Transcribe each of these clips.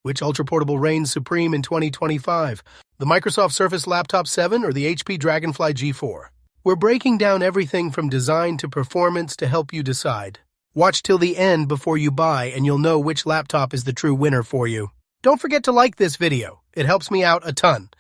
Which ultraportable reigns supreme in 2025? The Microsoft Surface Laptop 7 or the HP Dragonfly G4? We're breaking down everything from design to performance to help you decide. Watch till the end before you buy and you'll know which laptop is the true winner for you. Don't forget to like this video. It helps me out a ton.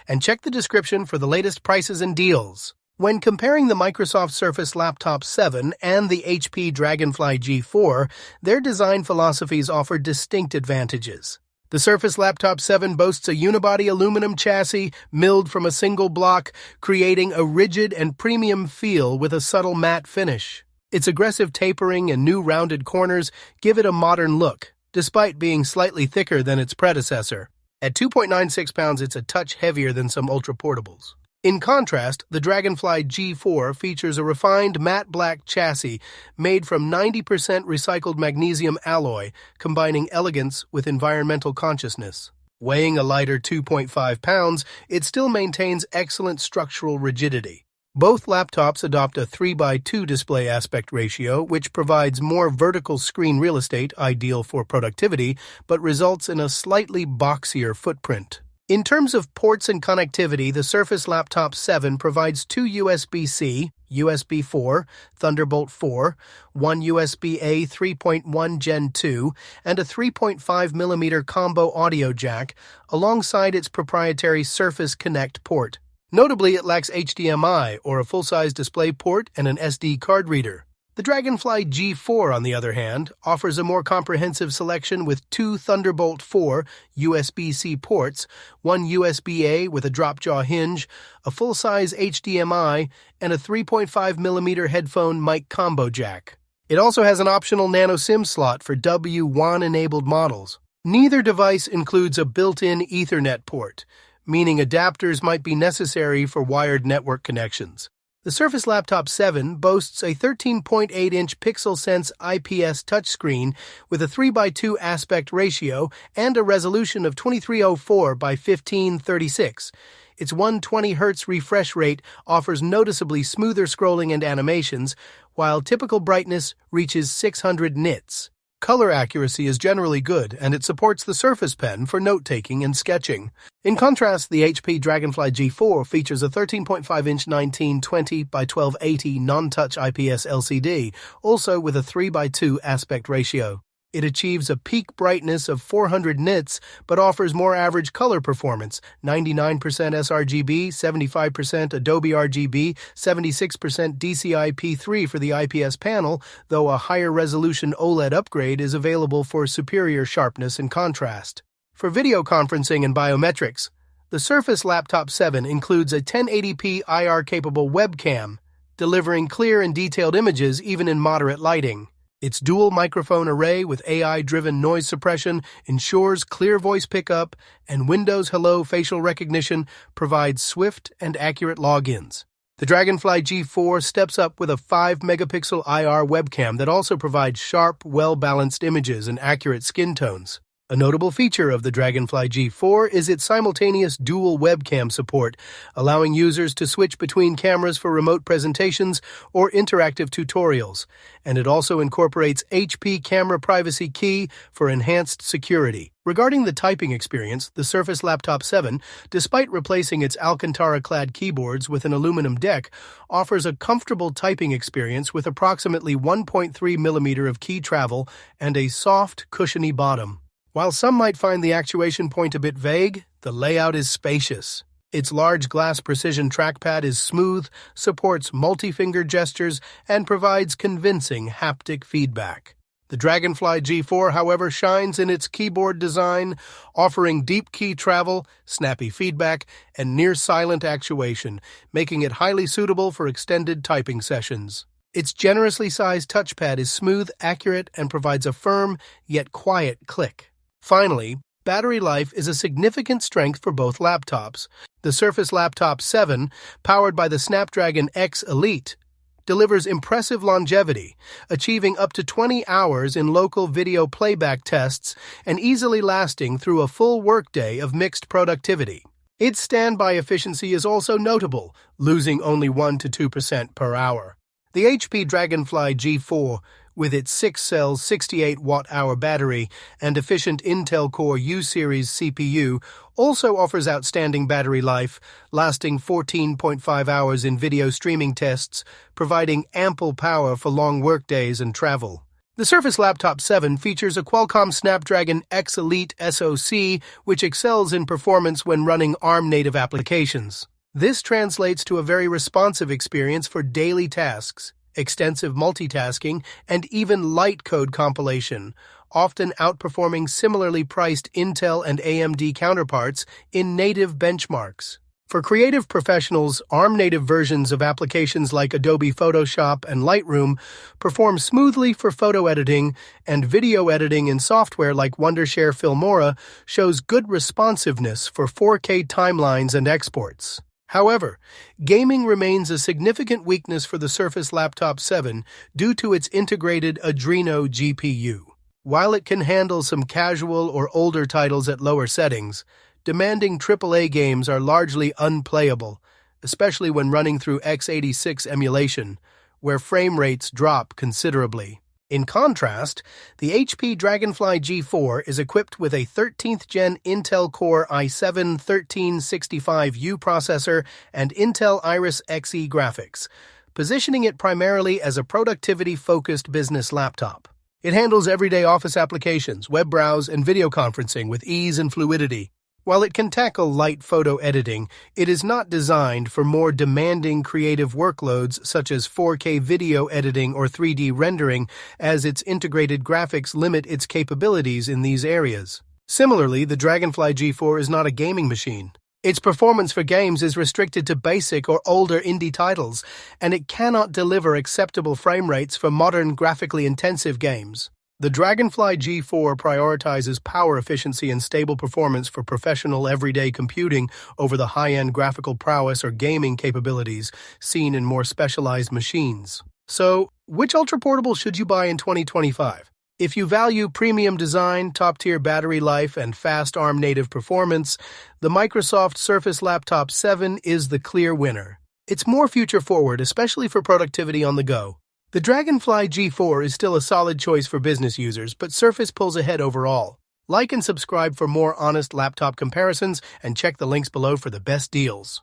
And check the description for the latest prices and deals. When comparing the Microsoft Surface Laptop 7 and the HP Dragonfly G4, their design philosophies offer distinct advantages. The Surface Laptop 7 boasts a unibody aluminum chassis milled from a single block, creating a rigid and premium feel with a subtle matte finish. Its aggressive tapering and new rounded corners give it a modern look, despite being slightly thicker than its predecessor. At 2.96 pounds, it's a touch heavier than some ultraportables. In contrast, the Dragonfly G4 features a refined matte black chassis made from 90% recycled magnesium alloy, combining elegance with environmental consciousness. Weighing a lighter 2.5 pounds, it still maintains excellent structural rigidity. Both laptops adopt a 3:2 display aspect ratio, which provides more vertical screen real estate, ideal for productivity, but results in a slightly boxier footprint. In terms of ports and connectivity, the Surface Laptop 7 provides two USB-C, USB 4, Thunderbolt 4, one USB-A 3.1 Gen 2, and a 3.5mm combo audio jack, alongside its proprietary Surface Connect port. Notably, it lacks HDMI, or a full-size display port, and an SD card reader. The Dragonfly G4, on the other hand, offers a more comprehensive selection with two Thunderbolt 4 USB-C ports, one USB-A with a drop-jaw hinge, a full-size HDMI, and a 3.5mm headphone mic combo jack. It also has an optional nano SIM slot for W1-enabled models. Neither device includes a built-in Ethernet port, meaning adapters might be necessary for wired network connections. The Surface Laptop 7 boasts a 13.8-inch PixelSense IPS touchscreen with a 3:2 aspect ratio and a resolution of 2304 by 1536. Its 120 Hz refresh rate offers noticeably smoother scrolling and animations, while typical brightness reaches 600 nits. Color accuracy is generally good, and it supports the Surface Pen for note-taking and sketching. In contrast, the HP Dragonfly G4 features a 13.5-inch 1920 by 1280 non-touch IPS LCD, also with a 3:2 aspect ratio. It achieves a peak brightness of 400 nits, but offers more average color performance, 99% sRGB, 75% Adobe RGB, 76% DCI-P3 for the IPS panel, though a higher resolution OLED upgrade is available for superior sharpness and contrast. For video conferencing and biometrics, the Surface Laptop 7 includes a 1080p IR-capable webcam, delivering clear and detailed images even in moderate lighting. Its dual microphone array with AI-driven noise suppression ensures clear voice pickup, and Windows Hello facial recognition provides swift and accurate logins. The Dragonfly G4 steps up with a 5-megapixel IR webcam that also provides sharp, well-balanced images and accurate skin tones. A notable feature of the Dragonfly G4 is its simultaneous dual webcam support, allowing users to switch between cameras for remote presentations or interactive tutorials, and it also incorporates HP Camera Privacy Key for enhanced security. Regarding the typing experience, the Surface Laptop 7, despite replacing its Alcantara-clad keyboards with an aluminum deck, offers a comfortable typing experience with approximately 1.3mm of key travel and a soft, cushiony bottom. While some might find the actuation point a bit vague, the layout is spacious. Its large glass precision trackpad is smooth, supports multi-finger gestures, and provides convincing haptic feedback. The Dragonfly G4, however, shines in its keyboard design, offering deep key travel, snappy feedback, and near-silent actuation, making it highly suitable for extended typing sessions. Its generously sized touchpad is smooth, accurate, and provides a firm, yet quiet click. Finally, battery life is a significant strength for both laptops. The Surface Laptop 7, powered by the Snapdragon X Elite, delivers impressive longevity, achieving up to 20 hours in local video playback tests and easily lasting through a full workday of mixed productivity. Its standby efficiency is also notable, losing only 1 to 2% per hour. The HP Dragonfly G4, with its 6-cell 68-watt-hour battery and efficient Intel Core U-series CPU, also offers outstanding battery life, lasting 14.5 hours in video streaming tests, providing ample power for long workdays and travel. The Surface Laptop 7 features a Qualcomm Snapdragon X Elite SoC, which excels in performance when running ARM-native applications. This translates to a very responsive experience for daily tasks, extensive multitasking, and even light code compilation, often outperforming similarly priced Intel and AMD counterparts in native benchmarks. For creative professionals, ARM-native versions of applications like Adobe Photoshop and Lightroom perform smoothly for photo editing, and video editing in software like Wondershare Filmora shows good responsiveness for 4K timelines and exports. However, gaming remains a significant weakness for the Surface Laptop 7 due to its integrated Adreno GPU. While it can handle some casual or older titles at lower settings, demanding AAA games are largely unplayable, especially when running through x86 emulation, where frame rates drop considerably. In contrast, the HP Dragonfly G4 is equipped with a 13th-gen Intel Core i7-1365U processor and Intel Iris Xe graphics, positioning it primarily as a productivity-focused business laptop. It handles everyday office applications, web browse, and video conferencing with ease and fluidity. While it can tackle light photo editing, it is not designed for more demanding creative workloads such as 4K video editing or 3D rendering, as its integrated graphics limit its capabilities in these areas. Similarly, the Dragonfly G4 is not a gaming machine. Its performance for games is restricted to basic or older indie titles, and it cannot deliver acceptable frame rates for modern graphically intensive games. The Dragonfly G4 prioritizes power efficiency and stable performance for professional everyday computing over the high-end graphical prowess or gaming capabilities seen in more specialized machines. So, which ultraportable should you buy in 2025? If you value premium design, top-tier battery life, and fast ARM-native performance, the Microsoft Surface Laptop 7 is the clear winner. It's more future-forward, especially for productivity on the go. The Dragonfly G4 is still a solid choice for business users, but Surface pulls ahead overall. Like and subscribe for more honest laptop comparisons, and check the links below for the best deals.